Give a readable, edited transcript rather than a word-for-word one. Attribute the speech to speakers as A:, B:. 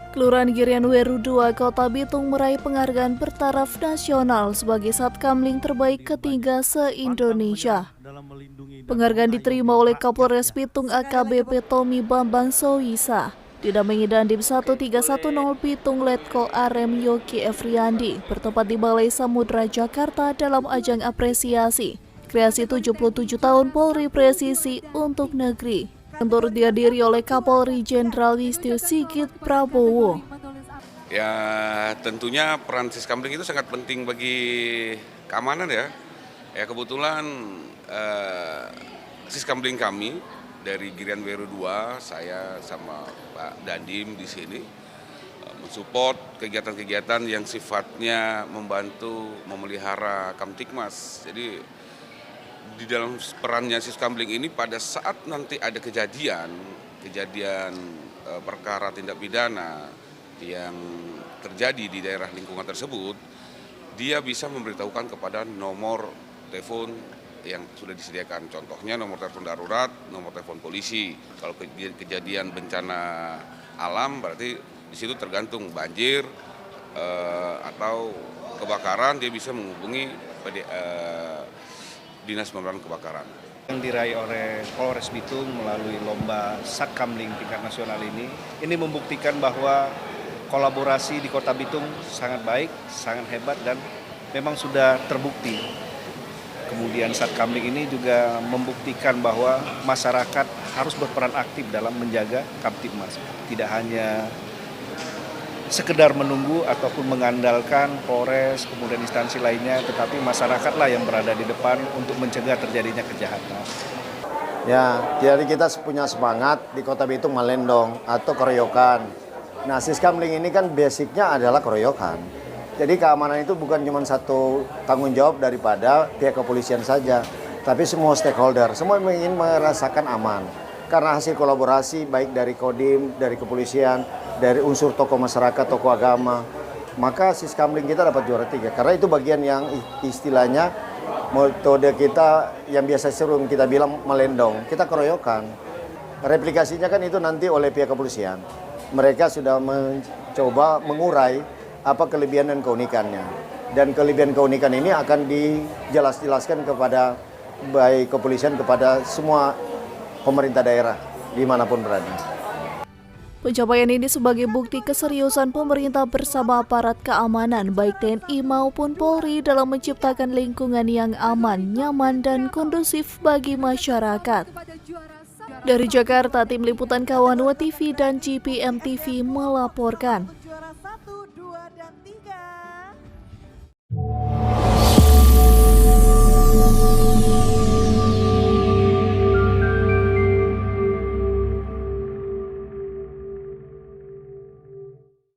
A: Kelurahan Girian Weru II, Kota Bitung meraih penghargaan bertaraf nasional sebagai Satkamling terbaik ketiga se-Indonesia. Penghargaan diterima oleh Kapolres Bitung AKBP Tommy Bambang Sowisa, didampingi Dandim 1310 Bitung Letko Arem Yogi Efriandi, bertempat di Balai Samudra Jakarta dalam ajang apresiasi kreasi 77 tahun Polri Presisi untuk Negeri. Turut dihadiri oleh Kapolri Jenderal Listio Sigit Prabowo.
B: Ya, tentunya peran Siskamling itu sangat penting bagi keamanan ya. Ya kebetulan Siskamling kami dari Girian Weru II, saya sama Pak Dandim di sini mensupport kegiatan-kegiatan yang sifatnya membantu memelihara Kamtibmas. Jadi di dalam perannya Siskamling ini pada saat nanti ada kejadian perkara tindak pidana yang terjadi di daerah lingkungan tersebut, dia bisa memberitahukan kepada nomor telepon yang sudah disediakan. Contohnya nomor telepon darurat, nomor telepon polisi. Kalau kejadian bencana alam berarti di situ tergantung banjir atau kebakaran, dia bisa menghubungi Dinas Pemadam Kebakaran.
C: Yang diraih oleh Polres Bitung melalui lomba Satkamling tingkat nasional ini membuktikan bahwa kolaborasi di Kota Bitung sangat baik, sangat hebat dan memang sudah terbukti. Kemudian Satkamling ini juga membuktikan bahwa masyarakat harus berperan aktif dalam menjaga Kamtibmas. Tidak hanya sekedar menunggu ataupun mengandalkan Polres, kemudian instansi lainnya, tetapi masyarakatlah yang berada di depan untuk mencegah terjadinya kejahatan.
D: Ya, jadi kita punya semangat di Kota Bitung melendong atau keroyokan. Nah, Siskamling ini kan basicnya adalah keroyokan. Jadi keamanan itu bukan cuma satu tanggung jawab daripada pihak kepolisian saja, tapi semua stakeholder, semua ingin merasakan aman. Karena hasil kolaborasi baik dari Kodim, dari kepolisian, dari unsur tokoh masyarakat, tokoh agama, maka Siskamling kita dapat juara 3. Karena itu bagian yang istilahnya metode kita yang biasa sering kita bilang melendong, kita keroyokan. Replikasinya kan itu nanti oleh pihak kepolisian. Mereka sudah mencoba mengurai apa kelebihan dan keunikannya. Dan kelebihan keunikan ini akan dijelaskan kepada baik kepolisian kepada semua pemerintah daerah dimanapun berada.
A: Pencapaian ini sebagai bukti keseriusan pemerintah bersama aparat keamanan baik TNI maupun Polri dalam menciptakan lingkungan yang aman, nyaman, dan kondusif bagi masyarakat. Dari Jakarta, Tim Liputan Kawanwa TV dan GPM TV melaporkan.